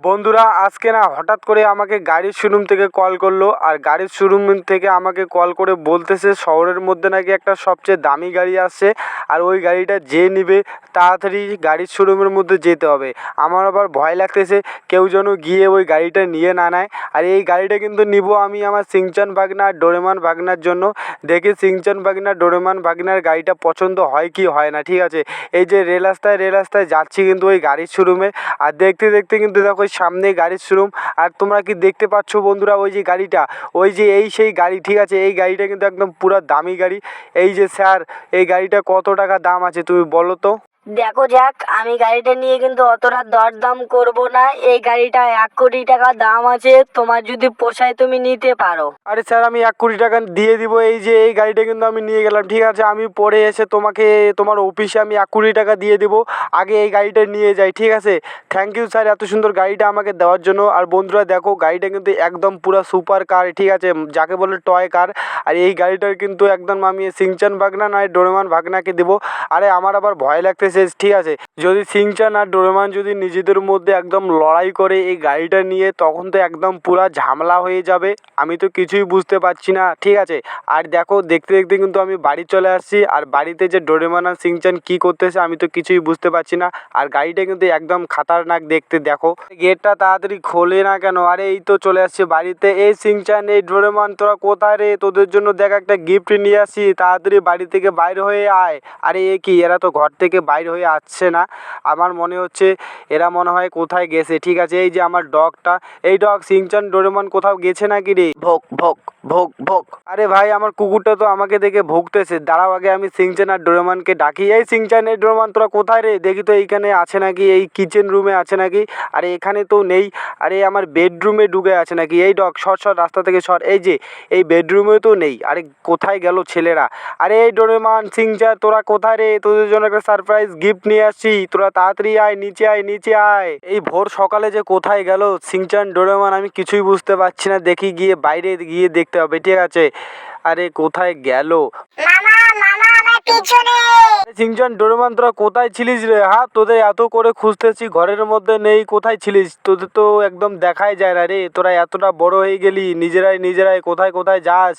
বন্ধুরা আজকে না হঠাৎ করে আমাকে গাড়ির শোরুম থেকে কল করলো, আর গাড়ির শোরুম থেকে আমাকে কল করে বলতেছে শহরের মধ্যে নাকি একটা সবচেয়ে দামি গাড়ি আসছে, আর ওই গাড়িটা যে নেবে তাড়াতাড়ি গাড়ির শোরুমের মধ্যে যেতে হবে। আমার আবার ভয় লাগতেছে কেউ যেন গিয়ে ওই গাড়িটা নিয়ে না নেয়। আর এই গাড়িটা কিন্তু নিব আমি আমার সিংচান ভাগনা আর ডোরেমন ভাগনার জন্য। দেখি সিংচান ভাগনা ডোরেমন ভাগনার গাড়িটা পছন্দ হয় কি হয় না। ঠিক আছে, এই যে রেল রাস্তায় যাচ্ছি কিন্তু ওই গাড়ির শোরুমে, আর দেখতে দেখতে কিন্তু দেখো সামনে গাড়ির শোরুম। আর তোমরা কি দেখতে পাচ্ছ বন্ধুরা, ওই যে গাড়িটা, ওই যে এই সেই গাড়ি। ঠিক আছে, এই গাড়িটা কিন্তু একদম পুরো দামি গাড়ি। এই যে স্যার, এই গাড়িটা কত টাকা দাম আছে তুমি বলো তো? দেখো যাক, আমি গাড়িটা নিয়ে কিন্তু অতটা দরদাম করব না। এই গাড়িটা 1 কোটি টাকা দাম আছে, তোমার যদি পোষায় তুমি নিতে পারো। আরে স্যার, আমি 1 কোটি টাকা দিয়ে দিব। এই যে এই গাড়িটা কিন্তু আমি নিয়ে গেলাম। ঠিক আছে, আমি পরে এসে তোমাকে তোমার অফিসে আমি 1 কোটি টাকা দিয়ে দেবো। আগে এই গাড়িটা নিয়ে যাই। ঠিক আছে, থ্যাংক ইউ স্যার এত সুন্দর গাড়িটা আমাকে দেওয়ার জন্য। আর বন্ধুরা দেখো, গাড়িটা কিন্তু একদম পুরো সুপার কার। ঠিক আছে, যাকে বলে টয় কার। আর এই গাড়িটার কিন্তু একদম আমি সিংচান ভাগনা নয় ডোরেমন ভাগনাকে দেবো। আরে আমার আবার ভয় লাগতেছে। ঠিক আছে, যদি সিংচান আর ডোরেমন যদি নিজেদের মধ্যে একদম লড়াই করে এই গাড়িটা নিয়ে, তখন তো একদম পুরা ঝামেলা হয়ে যাবে। আমি তো কিছুই বুঝতে পারছি না। ঠিক আছে, আর দেখো দেখতে দেখতে কিন্তু আমি বাড়ি চলে আসছি। আর বাড়িতে যে ডোরেমন আর সিংচান কী করতেছে আমি তো কিছুই বুঝতে পারছি না। আর গাড়িটা কিন্তু একদম খাতারনাক দেখতে। দেখো গেটটা তাড়াতাড়ি খোলে না কেন? আরে এই তো চলে আসছে বাড়িতে। এই সিংচান, এই ডোরেমন, তোরা কোথায় রে? তোদের জন্য দেখ একটা গিফট নিয়ে আসি, তাড়াতাড়ি বাড়ি থেকে বাইরে হয়ে আয়। আরে এ কি, এরা তো ঘর থেকে বাইরে হয়ে আসছে না। আমার মনে হচ্ছে এরা মনে হয় কোথায় গেছে। ঠিক আছে, এই যে আমার ডগটা, এই ডগ সিংচান ডোরেমন কোথাও গেছে নাকি রে? ভোক ভোক ভোক ভোক। আরে ভাই, আমার কুকুরটা তো আমাকে দেখে ভুগতেছে। দাঁড়াও, আগে আমি সিংচান আর ডোরেমনকে ডাকি। এই সিংচান, এই ডোরেমন, তোরা কোথায় রে? দেখি তো এইখানে আছে নাকি, এই কিচেন রুমে আছে নাকি? আরে এখানে তো নেই। আরে আমার বেডরুমে ঢুকে আছে নাকি? এই ডগ সর সর, রাস্তা থেকে সর। এই যে এই বেডরুমেও তো নেই। আরে কোথায় গেল ছেলেরা? আরে এই ডোরেমন, সিংচান, তোরা কোথায় রে? তোদের জন্য একটা সারপ্রাইজ গিফট নিয়ে আসছি, তোরা তাড়াতাড়ি আয়, নিচে আয়, নিচে আয়। এই ভোর সকালে যে কোথায় গেল সিংচান ডোরেমন আমি কিছুই বুঝতে পারছি না। দেখি গিয়ে বাইরে গিয়ে দেখতে হবে। ঠিক আছে, আরে কোথায় গেল? মামা মামা, আমার পিছনে। সিংচান ডোরেমন, তোরা কোথায় ছিলিস রে? হ্যাঁ, তোদের এত করে খুঁজতেছি, ঘরের মধ্যে নেই। কোথায় ছিলিস? তোদের তো একদম দেখাই যায় না রে। তোরা এতটা বড় হয়ে গেলি, নিজেরাই কোথায় কোথায় যাস?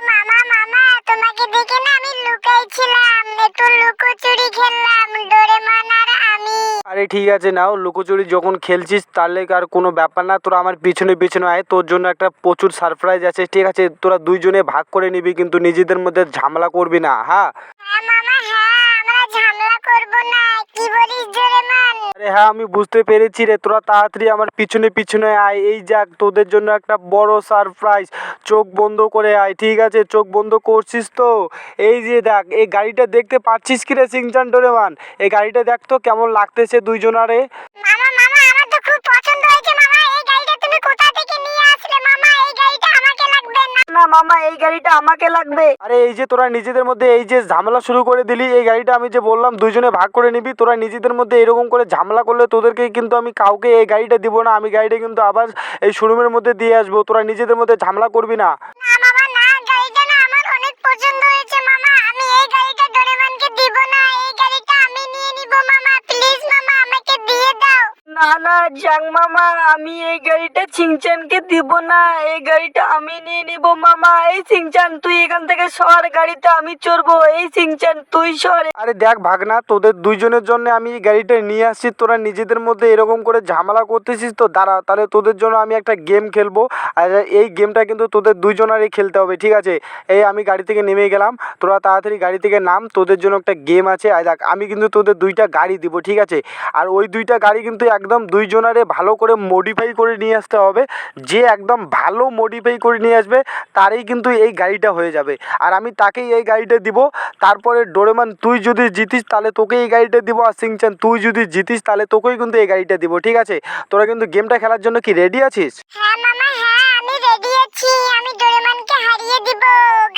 মামা মামা, তোমাকে দেখে না আমি লুকাইছিলাম, একটু লুকোচুরি খেললাম ডোরেমন আর আমি। আরে ঠিক আছে, নাও লুকোচুরি যখন খেলছিস তাহলে আর কোনো ব্যাপার না। তোরা আমার পিছনে পিছনে আয়, তোর জন্য একটা প্রচুর সারপ্রাইজ আছে। ঠিক আছে, তোরা দুইজনে ভাগ করে নিবি, কিন্তু নিজেদের মধ্যে ঝামেলা করবি না। হ্যাঁ হ্যাঁ মামা, হ্যাঁ, আমরা ঝামেলা করব না। কি বলিস ডোরেমন? আরে হ্যাঁ, আমি বুঝতে পেরেছি রে। তোরা তাড়াতাড়ি আমার পিছনে পিছনে আয়। এই যাক, তোদের জন্য একটা বড় সারপ্রাইজ। চোখ বন্ধ করে আয়। ঠিক আছে, চোখ বন্ধ করছিস তো? এই যে দেখ, এই গাড়িটা দেখতে পাচ্ছিস কি রে সিংচান ডোরেমন? এই গাড়িটা দেখ তো কেমন লাগতেছে দুইজনারে। মামা মামা, আমার তো খুব পছন্দ হয়েছে মামা। এই গাড়িটা তুমি কোথা থেকে নিয়ে আসলে মামা? এই গাড়িটা আমাকে লাগবে না। না মামা, এই গাড়িটা আমাকে লাগবে। আরে এই যে তোরা নিজেদের মধ্যে এই যে ঝামেলা শুরু করে দিলি, এই গাড়িটা আমি যে বললাম দুইজনে ভাগ করে নিবি। তোরা নিজেদের মধ্যে এরকম করে ঝামেলা করলে তোদেরকে কিন্তু আমি কাউকে এই গাড়িটা দিব না। আমি গাড়িটা কিন্তু আবার এই শোরুমের মধ্যে দিয়ে আসবো। তোরা নিজেদের মধ্যে ঝামেলা করবি না। না মামা না, গাড়িটা না আমার অনেক পছন্দ হয়েছে মামা। আমি এই গাড়িটা ডোরেমনকে দিব না। এই গাড়িটা আমি নিয়ে নিব মামা। প্লিজ মামা, আমাকে দিয়ে দাও। না না জাং মামা, আমি এই গাড়িটা সিংচানকে দিব না। এই গাড়িটা আমি নিয়ে নিব মামা। এই সিংচান, তুই এখান থেকে সর, গাড়িতে আমি চড়বো। এই সিংচান, তুই সর। আরে দেখ ভাগনা, তোদের দুইজনের জন্য আমি এই গাড়িটা নিয়ে আসছি। তোরা নিজেদের মধ্যে এরকম করে ঝামেলা করতেছিস তো। দাঁড়া, তাহলে তোদের জন্য আমি একটা গেম খেলবো। আর এই গেমটা কিন্তু তোদের দুইজনারই খেলতে হবে। ঠিক আছে, এই আমি গাড়ি থেকে নেমে গেলাম, তোরা তাড়াতাড়ি গাড়ি থেকে নাম। তোদের জন্য একটা গেম আছে। আর দেখ, আমি কিন্তু তোদের দুইটা গাড়ি দিব। ঠিক আছে, আর ওই দুইটা গাড়ি কিন্তু একদম দুইজনারে ভালো করে মডিফাই করে নিয়ে আসতে হবে। যে একদম ভালো মডিফাই করে নিয়ে আসবে তারই কিন্তু এই গাড়িটা হয়ে যাবে। আর আমি তাকেই এই গাড়িটা দিব। তারপরে ডোরেমন, তুই যদি জিতিস তাহলে তোকে এই গাড়িটা দিব। আর সিংচান, তুই যদি জিতিস তাহলে তোকেই কিন্তু এই গাড়িটা দিব। ঠিক আছে, তোরা কিন্তু গেমটা খেলার জন্য কি রেডি আছিস? হ্যাঁ মামা, হ্যাঁ, আমি রেডি আছি। আমি ডোরেমনকে হারিয়ে দিব।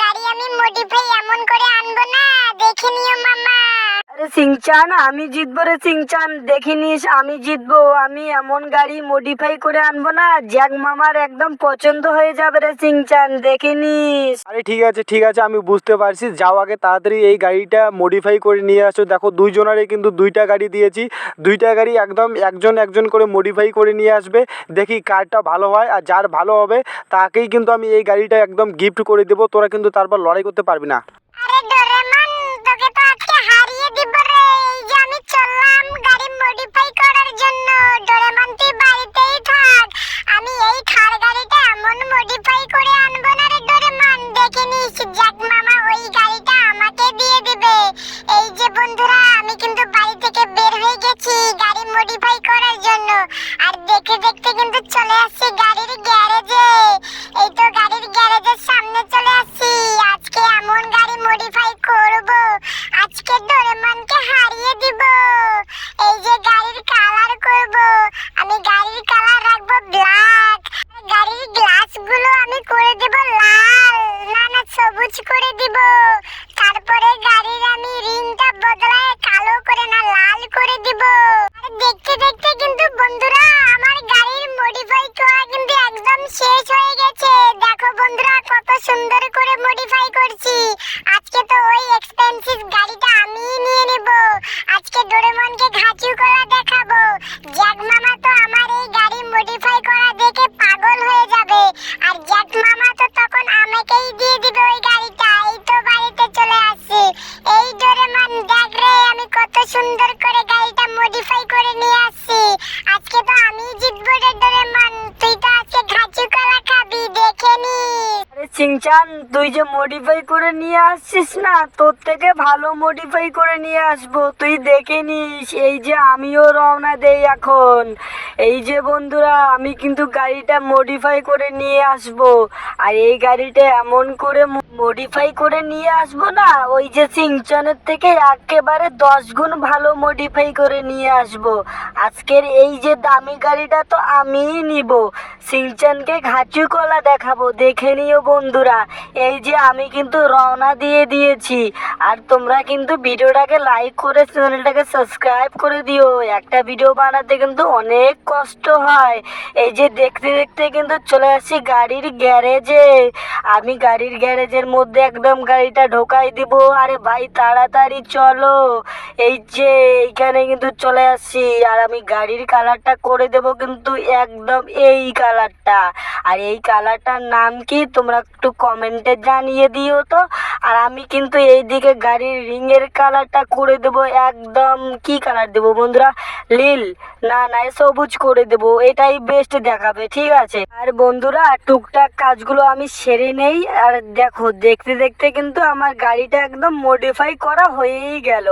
গাড়ি আমি মডিফাই এমন করে আনবো না, দেখে নিও মামা। আরে সিংচান, আমি জিতবো রে সিংচান, দেখিনিস আমি জিতবো। আমি এমন গাড়ি মডিফাই করে আনবো না, জ্যাক মামার একদম পছন্দ হয়ে যাবে রে সিংচান, দেখিনিস। আরে ঠিক আছে আমি বুঝতে পারছি, যাও আগে তাড়াতাড়ি এই গাড়িটা মডিফাই করে নিয়ে আসো। দেখো দুইজনারে কিন্তু দুইটা গাড়ি দিয়েছি, দুইটা গাড়ি একদম একজন একজন করে মডিফাই করে নিয়ে আসবে। দেখি কারটা ভালো হয়, আর যার ভালো হবে তাকেই কিন্তু আমি এই গাড়িটা একদম গিফট করে দেবো। তোরা কিন্তু তারপর লড়াই করতে পারবি না। আরে ডোরেমন, তোকে তো আজকে হারিয়ে দিব রে। এই যে আমি চললাম গাড়ি মডিফাই করার জন্য। ডোরেমন তুই বাড়িতেই থাক, আমি এই থার গাড়িটা এমন মডিফাই করে আনবো না রে ডোরেমন, দেখে নিস জ্যাক মামা ওই গাড়িটা আমাকে দিয়ে দিবে। এই যে বন্ধুরা, আমি কিন্তু বাড়ি থেকে বের হয়ে গেছি গাড়ি মডিফাই করার জন্য। আর দেখতে দেখতে কিন্তু চলে আসছি গাড়ির গ্যারেজে। এই তো গাড়ির গ্যারেজের সামনে চলে আসছি। আজকে এমন গাড়ি মডিফাই করব, আজকে ডোরেমনকে হারিয়ে দিব। এই যে গাড়ির কালার করব, আমি গাড়ির কালার রাখবো ব্ল্যাক। গাড়ির গ্লাসগুলো আমি করে দেব লাল, না সবুজ করে দিব। তারপরে গাড়ির আমি রিংটা বদলায় কালো করে না লাল করে দিব। আর দেখতে দেখতে কিন্তু বন্ধুরা আমার গাড়ির মডিফাই করা কিন্তু একদম শেষ হয়ে গেছে। দেখো বন্ধুরা কত সুন্দর করে মডিফাই করছি। আজকে তো ওই এক্সপেন্সিভ গাড়িটা আমিই নিয়ে নেব। আজকে ডোরেমনকে ঘাচু করা দেখাবো। জ্যাক মামা তো আমার এই গাড়ি মডিফাই করা দেখে পাগল হয়ে যাবে, আর জ্যাক মামা তো তখন আমাকেই দিয়ে দিবে ওই গাড়িটা। এই তো বাড়িতে চলে আসছি। এই ডোরেমন দেখ রে, আমি কত সুন্দর করে গাড়িটা মডিফাই করে নিয়ে আসছি। আজকে তো আমিই জিতবো রে ডোরেমন, তুই তো আজকে ঘাচু কলা খাবি, দেখে নিস। আরে সিংচান, তুই যে মডিফাই করে নিয়ে আসছিস না, তোর থেকে ভালো মডিফাই করে নিয়ে আসবো, তুই দেখে নিস। এই যে আমিও রওনা দেই এখন। এই যে বন্ধুরা, আমি কিন্তু গাড়িটা মডিফাই করে নিয়ে আসবো। আর এই গাড়িটা এমন করে মডিফাই করে নিয়ে আসবো না, ওই যে সিংচানের থেকে একেবারে 10 গুণ ভালো মডিফাই করে নিয়ে আসবো। আজকের এই যে দামি গাড়িটা তো আমিই নিব, সিংচানকে ঘাচু কলা দেখাবো, দেখে নিও বন্ধুরা। এই যে আমি কিন্তু রওনা দিয়ে দিয়েছি। আর তোমরা কিন্তু ভিডিওটাকে লাইক করে চ্যানেলটাকে সাবস্ক্রাইব করে দিও। একটা ভিডিও বানাতে কিন্তু অনেক কষ্ট হয়। এই যে দেখতে দেখতে কিন্তু চলে আসছি গাড়ির গ্যারেজে। আমি গাড়ির গ্যারেজের মধ্যে একদম গাড়িটা ঢোকাই দিব। আরে ভাই তাড়াতাড়ি চলো। এই যে এইখানে কিন্তু চলে আসছি। আর আমি গাড়ির কালারটা করে দেব কিন্তু একদম এই কালারটা। আর এই কালারটার নাম কি তোমরা একটু কমেন্টে জানিয়ে দিও তো। আর আমি কিন্তু এইদিকে গাড়ির রিংয়ের কালারটা করে দেব একদম, কি কালার দেব বন্ধুরা, নীল না সবুজ করে দেব, এটাই বেস্ট দেখাবে, ঠিক আছে। আর বন্ধুরা টুকটাক কাজগুলো আমি সেরে নেই। আর দেখো দেখতে দেখতে কিন্তু আমার গাড়িটা একদম মডিফাই করা হয়েই গেল।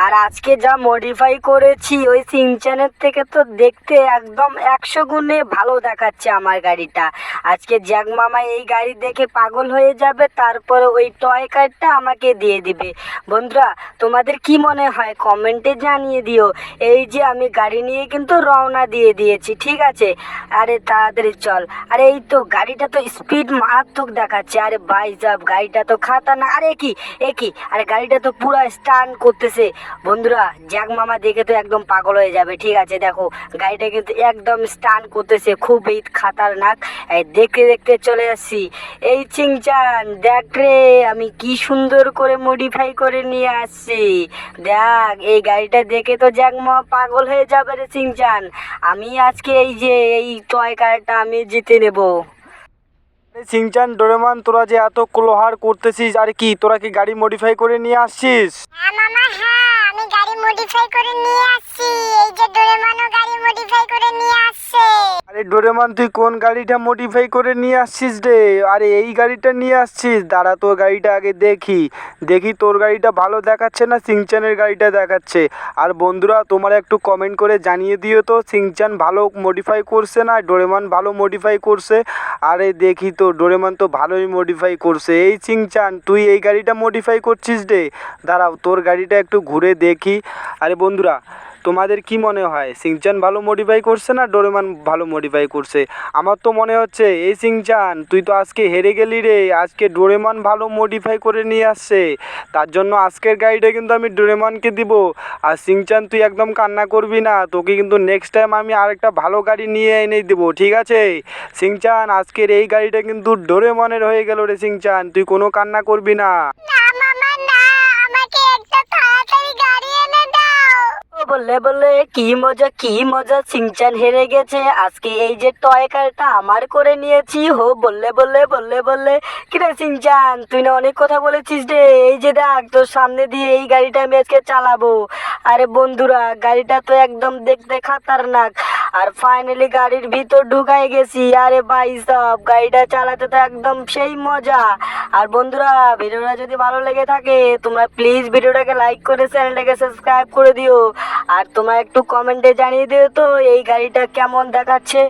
আর আজকে যা মডিফাই করেছি ওই সিংচানের থেকে তো দেখতে একদম 100 গুণে ভালো দেখাচ্ছে আমার গাড়িটা। আজকে জ্যাক মামা এই গাড়ি দেখে পাগল হয়ে যাবে, তারপরে ওই টয় কারটা আমাকে দিয়ে দিবে। বন্ধুরা তোমাদের কি মনে হয় কমেন্টে জানিয়ে দিও। এই যে আমি গাড়ি নিয়ে কিন্তু রওনা দিয়ে দিয়েছি, ঠিক আছে। আরে তাড়াতাড়ি চল। আরে এই তো গাড়িটা তো স্পিড মারাত্মক দেখাচ্ছে। আরে ভাই সাহেব গাড়িটা তো খাতা না। আরে কি আরে গাড়িটা তো পুরো স্টান্ট করতেছে। বন্ধুরা জ্যাক মামা দেখে তো একদম পাগল হয়ে যাবে, ঠিক আছে। দেখো গাড়িটা কিন্তু একদম স্টান্ট করতেছে, খুবই খাতারনাক। এই দেখতে দেখতে চলে আসছি। এই চিংচান দেখ রে, আমি কি সুন্দর করে মডিফাই করে নিয়ে আসছি। দেখ এই গাড়িটা দেখে তো জ্যাক মামা পাগল হয়ে যাবে রে চিংচান। আমি আজকে এই যে এই টয় কারটা আমি জিতে নেব। সিংচান ডোরেমন তোরা যে এত ক্লোহার করতেছিস, আর কি তোরা কি গাড়ি মডিফাই করে নিয়ে আসছিস? হ্যাঁ মামা, হ্যাঁ আমি গাড়ি মডিফাই করে নিয়ে আসছি। এই যে ডোরেমনও গাড়ি মডিফাই করে নিয়ে আসছে। আরে ডোরেমন তুই কোন গাড়িটা মডিফাই করে নিয়ে আসছিস রে? আরে এই গাড়িটা নিয়ে আসছিস, দাঁড়া তোর গাড়িটা আগে দেখি তোর গাড়িটা ভালো দেখাচ্ছে না সিংচানের গাড়িটা দেখাচ্ছে। আর বন্ধুরা তোমরা একটু কমেন্ট করে জানিয়ে দিও তো সিংচান ভালো মডিফাই করছে না ডোরেমন ভালো মডিফাই করছে। আরে দেখি তো ডোরেমন তো ভালোই মডিফাই করছে। এই সিংচান তুই এই গাড়িটা মডিফাই করছিস রে? দাঁড়াও তোর গাড়িটা একটু ঘুরে দেখি। আরে বন্ধুরা তোমাদের কি মনে হয় সিংচান ভালো মডিফাই করছে না ডোরেমন ভালো মডিফাই করছে? আমার তো মনে হচ্ছে এই সিংচান তুই তো আজকে হেরে গেলি রে, আজকে ডোরেমন ভালো মডিফাই করে নিয়ে আসছে, তার জন্য আজকের গাড়িটা কিন্তু আমি ডোরেমনকে দিব। আর সিংচান তুই একদম কান্না করবি না, তোকে কিন্তু নেক্সট টাইম আমি আরেকটা ভালো গাড়ি নিয়ে এনে দেবো, ঠিক আছে? সিংচান আজকের এই গাড়িটা কিন্তু ডোরেমনের হয়ে গেল রে সিংচান, তুই কোনো কান্না করবি না। না মামা না, আমাকে একটা তাড়াতাড়ি গাড়ি এনে দাও। ও বললে বললে কি মজা সিংচান হেরে গেছে, আজকে এই যে টয় কারটা আমার করে নিয়েছি। হো বললে কিরে সিংচান তুই না অনেক কথা বলেছিস রে, এই যে দেখ তোর সামনে দিয়ে এই গাড়িটা আমি আজকে চালাবো। আরে বন্ধুরা গাড়িটা তো একদম দেখতে খাতারনাক, আর ফাইনালি গাড়ির ভিতর ঢুকাই গেছি। আরে ভাই সব গাড়িটা চালাতে তো একদম সেই মজা। আর বন্ধুরা ভিডিওটা যদি ভালো লেগে থাকে তোমরা প্লিজ ভিডিওটাকে লাইক করে চ্যানেলটাকে সাবস্ক্রাইব করে দিও, আর তোমরা একটু কমেন্টে জানিয়ে দিও তো এই গাড়িটা কেমন দেখাচ্ছে।